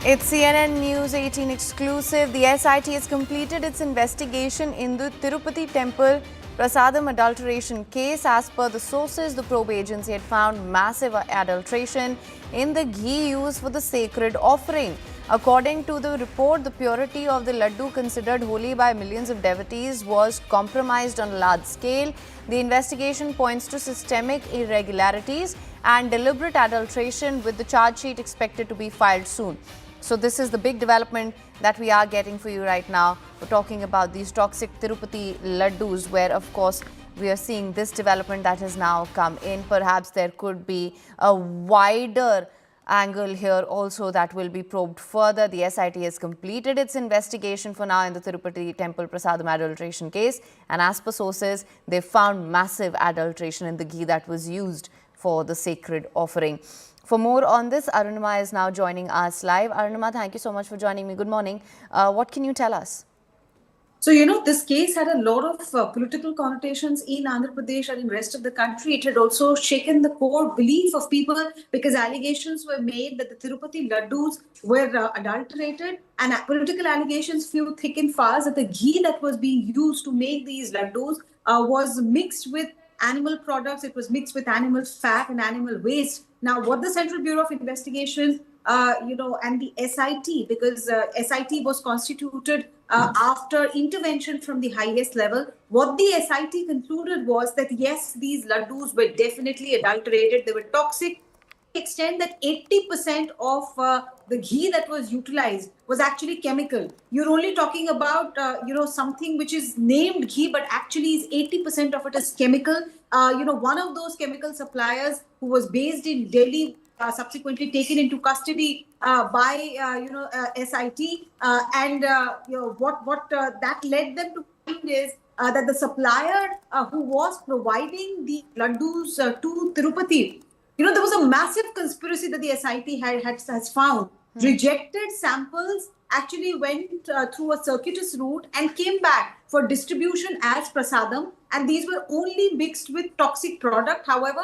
It's CNN News 18 exclusive. The S.I.T has completed its investigation in the Tirupati temple Prasadam adulteration case. As per the sources, the probe agency had found massive adulteration in the ghee used for the sacred offering. According to the report, the purity of the Laddu, considered holy by millions of devotees, was compromised on a large scale. The investigation points to systemic irregularities and deliberate adulteration, with the charge sheet expected to be filed soon. So this is the big development that we are getting for you right now. We're talking about these toxic Tirupati Laddus, where of course we are seeing this development that has now come in. Perhaps there could be a wider angle here also that will be probed further. The S.I.T has completed its investigation for now in the Tirupati temple Prasadam adulteration case, and as per sources, they found massive adulteration in the ghee that was used for the sacred offering. For more on this, Arunima is now joining us live. Arunima, thank you so much for joining me. Good morning. What can you tell us? So, this case had a lot of political connotations in Andhra Pradesh and in the rest of the country. It had also shaken the core belief of people because allegations were made that the Tirupati Laddus were adulterated, and political allegations flew thick and fast that the ghee that was being used to make these Laddus was mixed with animal products. It was mixed with animal fat and animal waste. Now, what the Central Bureau of Investigation, and the S.I.T, because S.I.T was constituted after intervention from the highest level. What the S.I.T concluded was that, yes, these laddus were definitely adulterated. They were toxic. Extent that 80% of the ghee that was utilized was actually chemical. You're only talking about something which is named ghee, but actually is 80% of it is chemical. One of those chemical suppliers who was based in Delhi, subsequently taken into custody by S.I.T, and what that led them to find is that the supplier who was providing the laddus to Tirupati, there was a massive conspiracy that the S.I.T has found. Rejected samples actually went through a circuitous route and came back for distribution as prasadam, and these were only mixed with toxic product. However,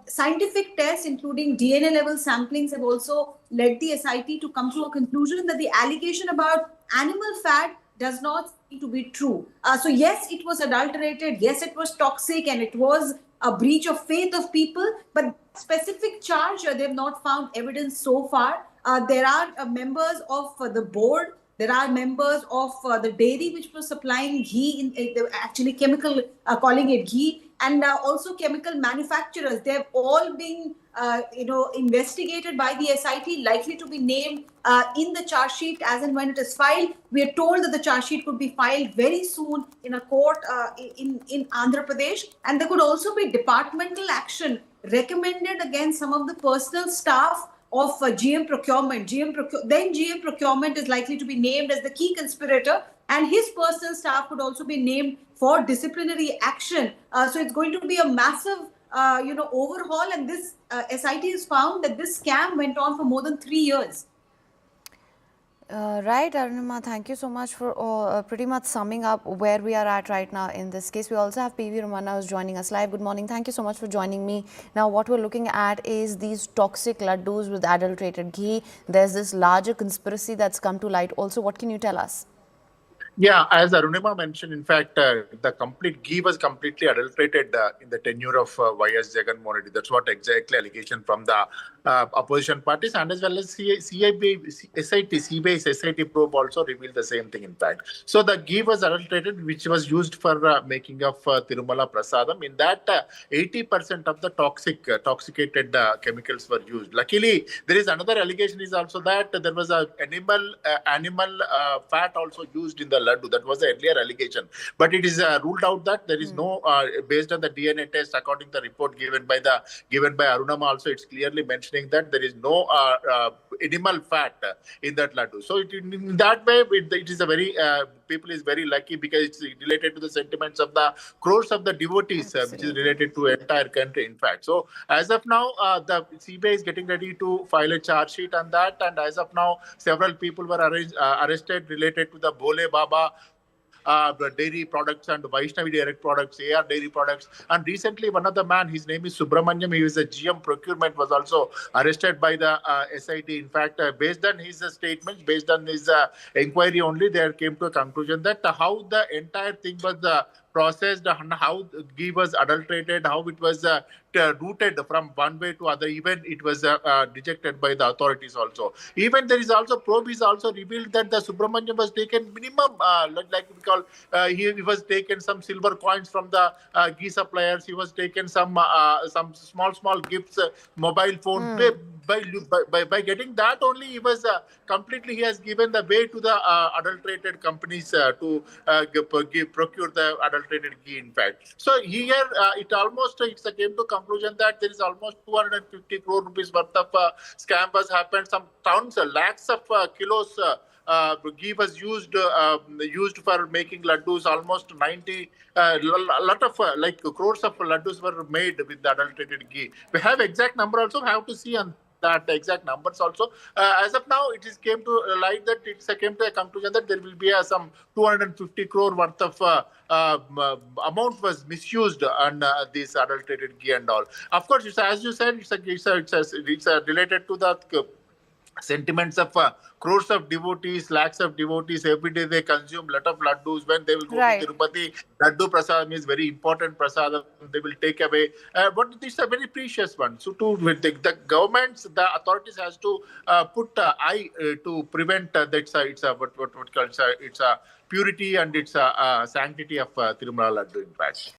scientific tests, including DNA level samplings, have also led the S.I.T to come to a conclusion that the allegation about animal fat does not seem to be true. So yes, it was adulterated. Yes, it was toxic, and it was a breach of faith of people. But specific charge, they have not found evidence so far. There are members of the board. There are members of the dairy which was supplying ghee, actually chemical, calling it ghee, and also chemical manufacturers. They have all been, investigated by the S.I.T, likely to be named in the charge sheet as and when it is filed. We are told that the charge sheet could be filed very soon in a court in Andhra Pradesh, and there could also be departmental action recommended against some of the personal staff of GM Procurement. Then GM Procurement is likely to be named as the key conspirator, and his personal staff could also be named for disciplinary action. So it's going to be a massive, overhaul, and this S.I.T has found that this scam went on for more than 3 years. Right, Arunima, thank you so much for pretty much summing up where we are at right now in this case. We also have P.V. Ramana who's joining us live. Good morning. Thank you so much for joining me. Now, what we're looking at is these toxic laddus with adulterated ghee. There's this larger conspiracy that's come to light. Also, what can you tell us? Yeah, as Arunima mentioned, in fact, the complete ghee was completely adulterated in the tenure of Y.S. Jagan Mohan Reddy. That's what exactly allegation from the opposition parties, and as well as S.I.T, CBI's S.I.T probe also revealed the same thing, in fact. So the ghee was adulterated, which was used for making of Tirumala Prasadam. In that, 80% of the toxicated chemicals were used. Luckily, there is another allegation is also that there was a animal fat also used in the Laddu. That was the earlier allegation. But it is ruled out that there is no, based on the DNA test, according to the report given by Arunama also, it's clearly mentioning that there is no animal fat in that Laddu. So in that way, it is a very, people is very lucky because it's related to the sentiments of the crores of the devotees, which is related to entire country, in fact. So as of now, the CBI is getting ready to file a charge sheet on that. And as of now, several people were arrested related to the Bole Baba dairy products and Vaishnavi dairy products, AR dairy products. And recently, one of the man, his name is Subramanyam, he is a GM procurement, was also arrested by the S.I.T. In fact, based on his statements, based on his inquiry only, they came to a conclusion that how the entire thing was processed and how ghee was adulterated, how it was routed from one way to other. Even it was dejected by the authorities also. Even there is also probe is also revealed that the Subramanyam was taken minimum, like we call, he was taken some silver coins from the ghee suppliers. He was taken some small gifts, mobile phone. By getting that only, he was completely, he has given the way to the adulterated companies to procure the adulterated ghee, in fact. So here it almost came to conclusion that there is almost 250 crore rupees worth of scam was happened. Some tons, lakhs of kilos ghee was used for making laddus. Almost 90, lot of like crores of laddus were made with the adulterated ghee. We have exact number also. We have to see on that exact numbers also. As of now, it is came to light that it came to a conclusion that there will be some 250 crore worth of amount was misused on this adulterated ghee and all. Of course, as you said, it's related to the sentiments of crores of devotees, lakhs of devotees. Every day they consume lot of laddus. When they will go Right. to Tirupati, Laddu prasadam is very important prasadam. They will take away. But this is a very precious one. So the governments, the authorities has to put eye to prevent that it's a what called it's a purity and it's a sanctity of Tirumala Laddu, in fact.